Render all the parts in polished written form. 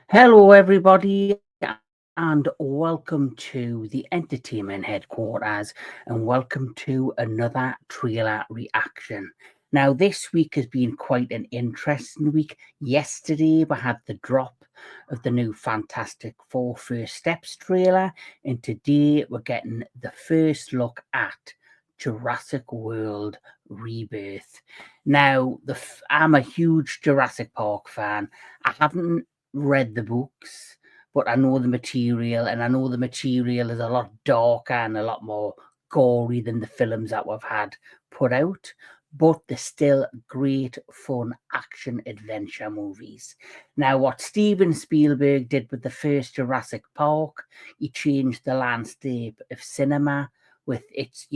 Hello, everybody, and welcome to the entertainment headquarters, and welcome to another trailer reaction. Now, this week has been quite an interesting week. Yesterday, we had the drop of the new Fantastic Four First Steps trailer, and today we're getting the first look at Jurassic World Rebirth. Now, I'm a huge Jurassic Park fan. I haven't read the books, but I know the material, and I know the material is a lot darker and a lot more gory than the films that we've had put out. But they're still great, fun action adventure movies. Now, what Steven Spielberg did with the first Jurassic Park, he changed the landscape of cinema with its,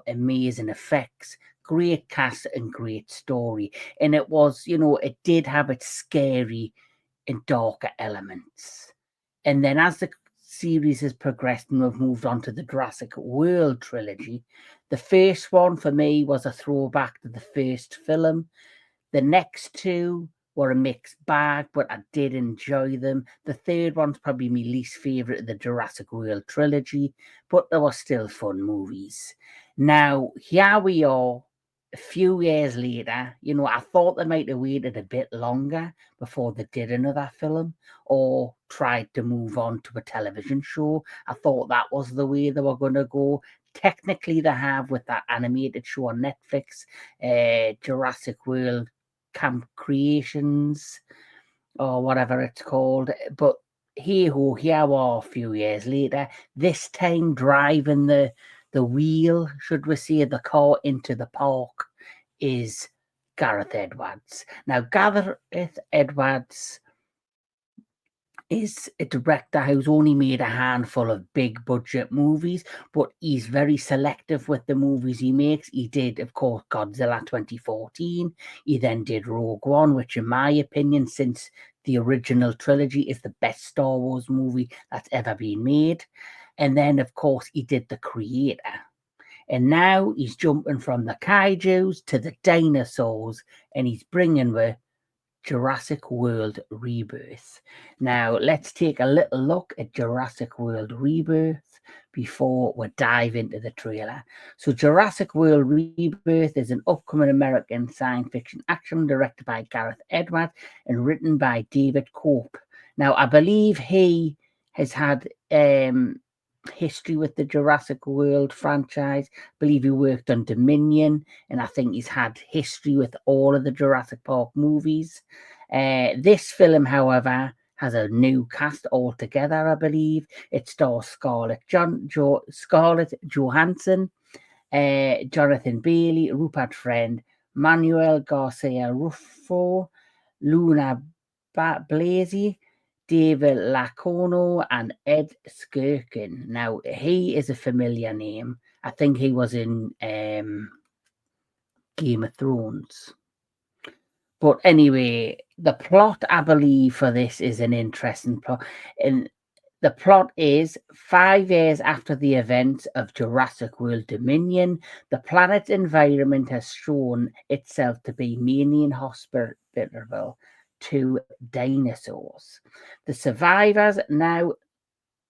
amazing effects, great cast, and great story. And it was, it did have its scary and darker elements. And then as the series has progressed and we've moved on to the Jurassic World trilogy, the first one for me was a throwback to the first film. The next two were a mixed bag, but I did enjoy them. The third one's probably my least favourite of the Jurassic World trilogy, but they were still fun movies. Now, here we are, a few years later. I thought they might have waited a bit longer before they did another film or tried to move on to a television show. I thought that was the way they were going to go. Technically, they have with that animated show on Netflix, Jurassic World Camp Creations, or whatever it's called. But here we are a few years later, this time driving the wheel, should we say, the car into the park is Gareth Edwards. Now, Gareth Edwards is a director who's only made a handful of big budget movies, but he's very selective with the movies he makes. He did, of course, Godzilla 2014. He then did Rogue One, which in my opinion, since the original trilogy, is the best Star Wars movie that's ever been made. And then, of course, he did The Creator. And now he's jumping from the kaijus to the dinosaurs, and he's bringing the Jurassic World Rebirth. Now, let's take a little look at Jurassic World Rebirth before we dive into the trailer. So, Jurassic World Rebirth is an upcoming American science fiction action directed by Gareth Edwards and written by David Cope. Now, I believe he has had history with the Jurassic World franchise. I believe he worked on Dominion, and I think he's had history with all of the Jurassic Park movies. This film, however, has a new cast altogether, I believe. It stars Scarlett Johansson, Jonathan Bailey, Rupert Friend, Manuel Garcia-Rulfo, Luna Blaise, David Iacono, and Ed Skrein. Now, he is a familiar name. I think he was in Game of Thrones. But anyway, the plot, I believe, for this is an interesting plot. And the plot is 5 years after the events of Jurassic World Dominion, the planet's environment has shown itself to be mainly inhospitable to dinosaurs. The survivors now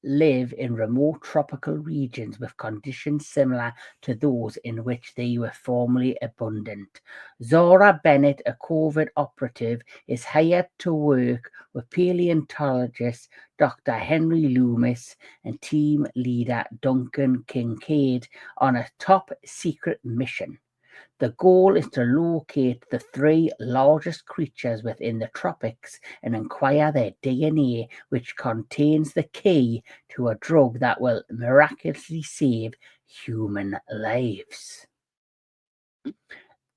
live in remote tropical regions with conditions similar to those in which they were formerly abundant. Zora Bennett, a COVID operative, is hired to work with paleontologist Dr. Henry Loomis and team leader Duncan Kincaid on a top secret mission. The goal is to locate the 3 largest creatures within the tropics and acquire their DNA, which contains the key to a drug that will miraculously save human lives.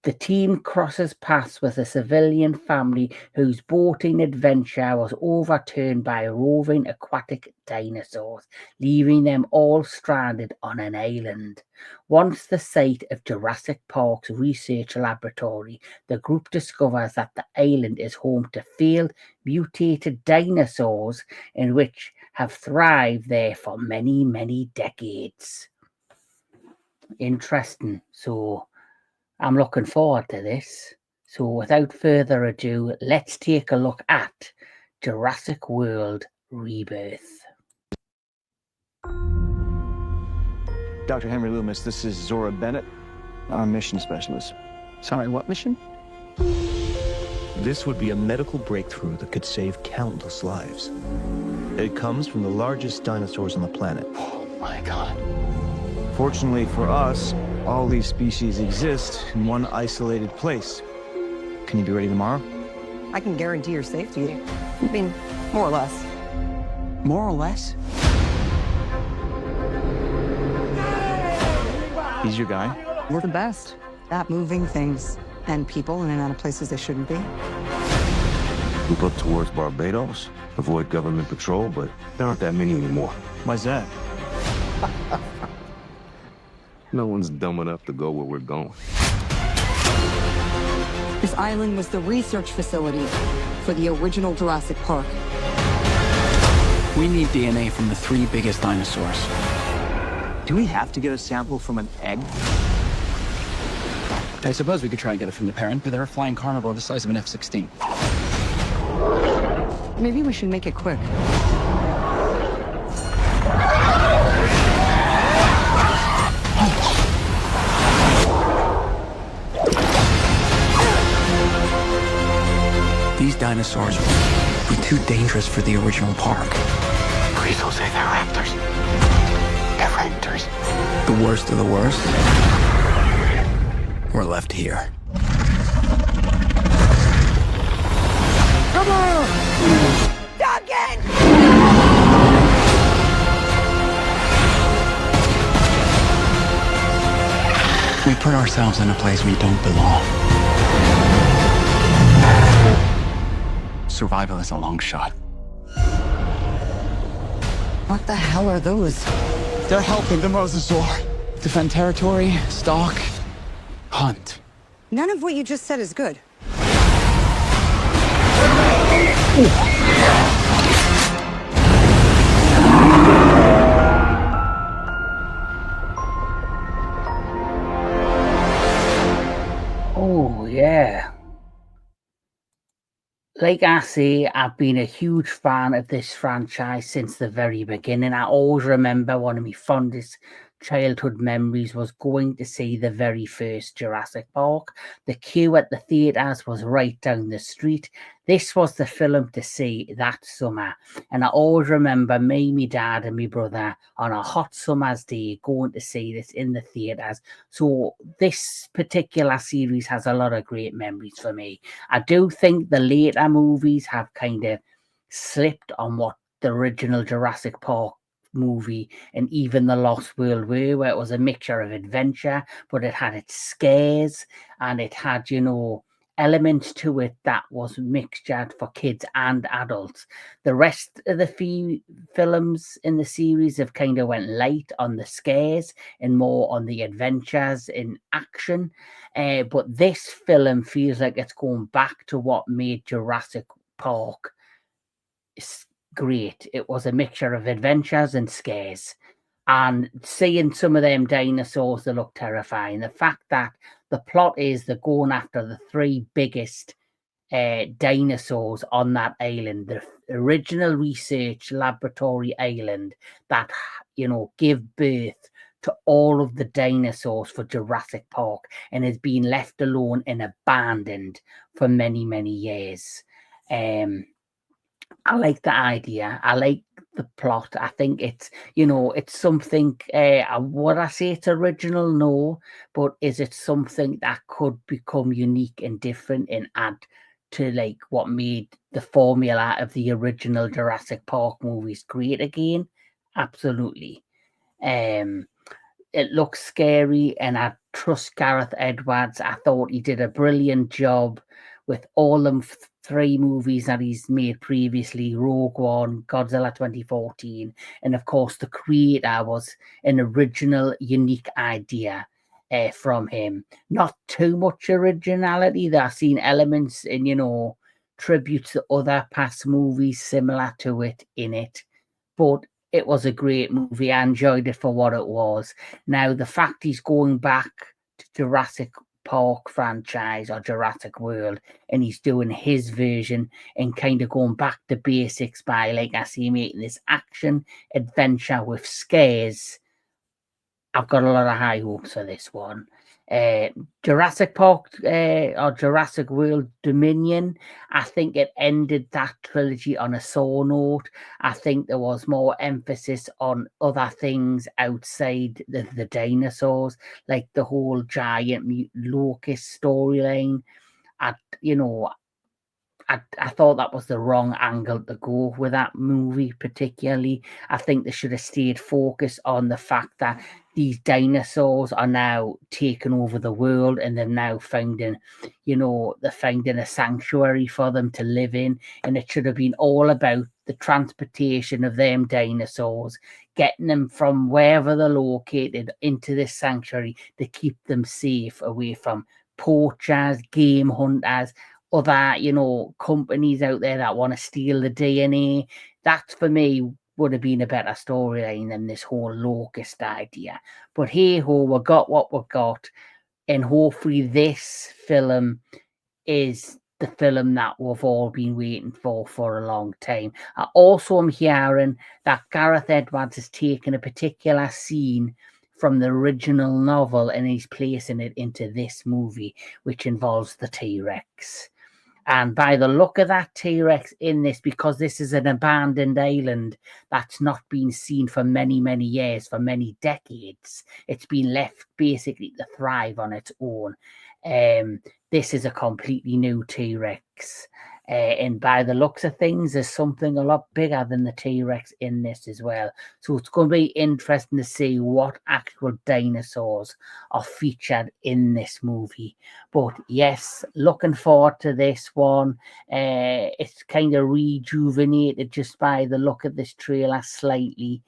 The team crosses paths with a civilian family whose boating adventure was overturned by roving aquatic dinosaurs, leaving them all stranded on an island. Once the site of Jurassic Park's research laboratory, the group discovers that the island is home to failed, mutated dinosaurs in which have thrived there for many, many decades. Interesting. So I'm looking forward to this. So without further ado, let's take a look at Jurassic World Rebirth. Dr. Henry Loomis, this is Zora Bennett. I'm a mission specialist. Sorry, what mission? This would be a medical breakthrough that could save countless lives. It comes from the largest dinosaurs on the planet. Oh my God. Fortunately for us, all these species exist in one isolated place. Can you be ready tomorrow? I can guarantee your safety. I mean, more or less. More or less? He's your guy? We're the best at moving things and people in and out of places they shouldn't be. Move up towards Barbados, avoid government patrol, but there aren't that many anymore. Why's that? No one's dumb enough to go where we're going. This island was the research facility for the original Jurassic Park. We need DNA from the 3 biggest dinosaurs. Do we have to get a sample from an egg? I suppose we could try and get it from the parent, but they're a flying carnivore the size of an F-16. Maybe we should make it quick. These dinosaurs were too dangerous for the original park. Please don't say they're raptors. They're raptors. The worst of the worst were left here. Come on! Duncan! We put ourselves in a place we don't belong. Survival is a long shot. What the hell are those? They're helping the mosasaur defend territory, stalk, hunt. None of what you just said is good. Oh, yeah. Like I say, I've been a huge fan of this franchise since the very beginning. I always remember one of my fondest childhood memories was going to see the very first Jurassic Park. The queue at the theatres was right down the street. This was the film to see that summer. And I always remember me, my dad and my brother on a hot summer's day going to see this in the theatres. So this particular series has a lot of great memories for me. I do think the later movies have kind of slipped on what the original Jurassic Park movie and even The Lost World were, where it was a mixture of adventure, but it had its scares and it had, you know, elements to it that was mixtured for kids and adults. The rest of the films in the series have kind of went light on the scares and more on the adventures in action. But this film feels like it's going back to what made Jurassic Park great. It was a mixture of adventures and scares. And seeing some of them dinosaurs that look terrifying. The fact that the plot is they're going after the 3 biggest dinosaurs on that island, the original research laboratory island that, you know, give birth to all of the dinosaurs for Jurassic Park and has been left alone and abandoned for many, many years. I like the idea. I like the plot. I think it's, you know, it's something, would I say it's original? No. But is it something that could become unique and different and add to like what made the formula of the original Jurassic Park movies great again? Absolutely. It looks scary and I trust Gareth Edwards. I thought he did a brilliant job with all them 3 movies that he's made previously, Rogue One, Godzilla 2014, and of course the creator was an original, unique idea from him. Not too much originality. I've seen elements in, tributes to other past movies similar to it in it, but it was a great movie. I enjoyed it for what it was. Now, the fact he's going back to Jurassic Park franchise or Jurassic World and he's doing his version and kind of going back to basics by, like I say, making this action adventure with scares, I've got a lot of high hopes for this one. Jurassic Park or Jurassic World Dominion, I think it ended that trilogy on a sore note. I think there was more emphasis on other things outside the dinosaurs, like the whole giant locust storyline. I thought that was the wrong angle to go with that movie, particularly. I think they should have stayed focused on the fact that these dinosaurs are now taking over the world and they're now finding a sanctuary for them to live in. And it should have been all about the transportation of them dinosaurs, getting them from wherever they're located into this sanctuary to keep them safe away from poachers, game hunters, other, companies out there that want to steal the DNA. That, for me, would have been a better storyline than this whole locust idea. But hey-ho, we got what we got. And hopefully this film is the film that we've all been waiting for a long time. I also am hearing that Gareth Edwards has taken a particular scene from the original novel and he's placing it into this movie, which involves the T-Rex. And by the look of that T-Rex in this, because this is an abandoned island that's not been seen for many, many years, for many decades, it's been left basically to thrive on its own. This is a completely new T-Rex. And by the looks of things, there's something a lot bigger than the T-Rex in this as well. So it's going to be interesting to see what actual dinosaurs are featured in this movie. But yes, looking forward to this one. It's kind of rejuvenated just by the look of this trailer slightly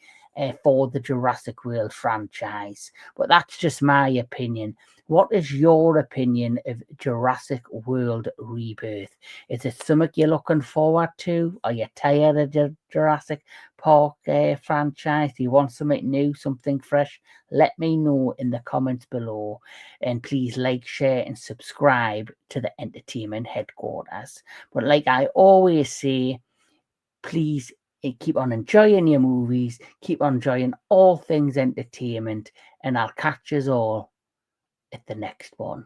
for the Jurassic World franchise. But that's just my opinion. What is your opinion of Jurassic World Rebirth? Is it something you're looking forward to? Are you tired of the Jurassic Park franchise? Do you want something new, something fresh? Let me know in the comments below. And please like, share, and subscribe to the Entertainment Headquarters. But like I always say, please keep on enjoying your movies, keep on enjoying all things entertainment, and I'll catch us all at the next one.